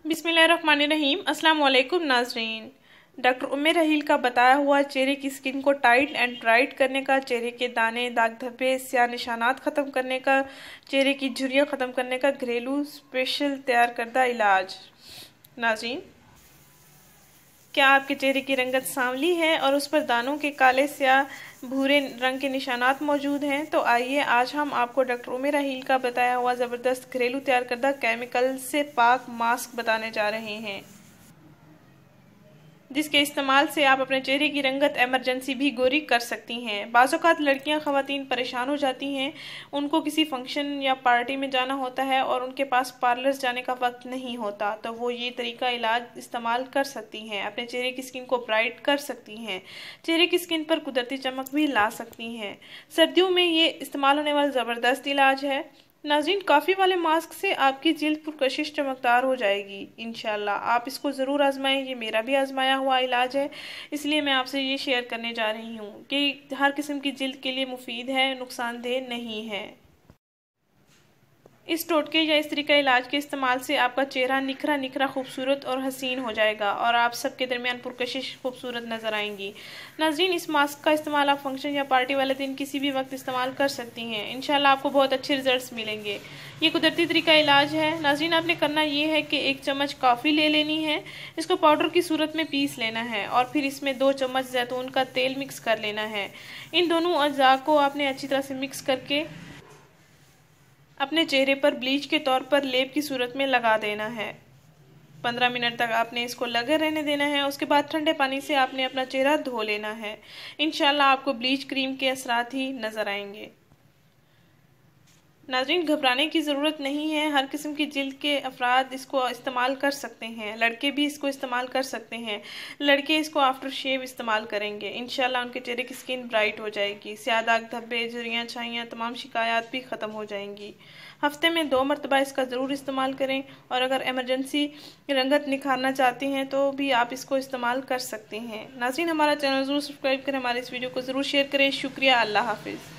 बिस्मिल्लाहिर्रहमानिर्रहीम। अस्सलाम वालेकुम नाज़रीन। डॉक्टर उम्मे रहील का बताया हुआ चेहरे की स्किन को टाइट एंड ब्राइट करने का, चेहरे के दाने, दाग धब्बे, स्याह निशानात ख़त्म करने का, चेहरे की झुर्रियाँ ख़त्म करने का घरेलू स्पेशल तैयार करदा इलाज। नाज़रीन, क्या आपके चेहरे की रंगत सांवली है और उस पर दानों के काले, स्याह, भूरे रंग के निशानात मौजूद हैं? तो आइए आज हम आपको डॉक्टर उम्मे रहील का बताया हुआ ज़बरदस्त घरेलू तैयार करदा केमिकल से पाक मास्क बताने जा रहे हैं, जिसके इस्तेमाल से आप अपने चेहरे की रंगत इमरजेंसी भी गोरी कर सकती हैं। बाज़-औक़ात लड़कियां, ख़वातीन परेशान हो जाती हैं, उनको किसी फंक्शन या पार्टी में जाना होता है और उनके पास पार्लर्स जाने का वक्त नहीं होता, तो वो ये तरीका इलाज इस्तेमाल कर सकती हैं, अपने चेहरे की स्किन को ब्राइट कर सकती हैं, चेहरे की स्किन पर कुदरती चमक भी ला सकती हैं। सर्दियों में ये इस्तेमाल होने वाला ज़बरदस्त इलाज है। नाज़रीन, कॉफ़ी वाले मास्क से आपकी जिल्द पुरकशिश चमकदार हो जाएगी इंशाल्लाह। आप इसको ज़रूर आजमाएं, ये मेरा भी आजमाया हुआ इलाज है, इसलिए मैं आपसे ये शेयर करने जा रही हूँ कि हर किस्म की जिल्द के लिए मुफीद है, नुकसानदेह नहीं है। इस टोटके या इस तरीका इलाज के इस्तेमाल से आपका चेहरा निखरा निखरा खूबसूरत और हसीन हो जाएगा और आप सबके दरमियान पुरकशिश खूबसूरत नज़र आएंगी। नाज़रीन, इस मास्क का इस्तेमाल आप फंक्शन या पार्टी वाले दिन किसी भी वक्त इस्तेमाल कर सकती हैं। इंशाल्लाह आपको बहुत अच्छे रिजल्ट्स मिलेंगे। ये कुदरती तरीका इलाज है। नाज़रीन, आपने करना ये है कि 1 चम्मच कॉफ़ी ले लेनी है, इसको पाउडर की सूरत में पीस लेना है और फिर इसमें 2 चम्मच जैतून का तेल मिक्स कर लेना है। इन दोनों अज्जा को आपने अच्छी तरह से मिक्स करके अपने चेहरे पर ब्लीच के तौर पर लेप की सूरत में लगा देना है। 15 मिनट तक आपने इसको लगे रहने देना है। उसके बाद ठंडे पानी से आपने अपना चेहरा धो लेना है। इंशाल्लाह आपको ब्लीच क्रीम के असरात ही नज़र आएंगे। नाज़रीन, घबराने की ज़रूरत नहीं है, हर किस्म की जिल्द के अफराद इसको इस्तेमाल कर सकते हैं। लड़के भी इसको इस्तेमाल कर सकते हैं। लड़के इसको आफ्टर शेव इस्तेमाल करेंगे, इंशाल्लाह उनके चेहरे की स्किन ब्राइट हो जाएगी, स्याह दाग धब्बे, झुर्रियाँ, छाइयाँ, तमाम शिकायत भी ख़त्म हो जाएंगी। हफ्ते में 2 मरतबा इसका ज़रूर इस्तेमाल करें और अगर एमरजेंसी रंगत निखारना चाहती हैं तो भी आप इसको इस्तेमाल कर सकते हैं। नाज़रीन, हमारा चैनल ज़रूर सब्सक्राइब करें, हमारे इस वीडियो को ज़रूर शेयर करें। शुक्रिया। अल्लाह हाफिज़।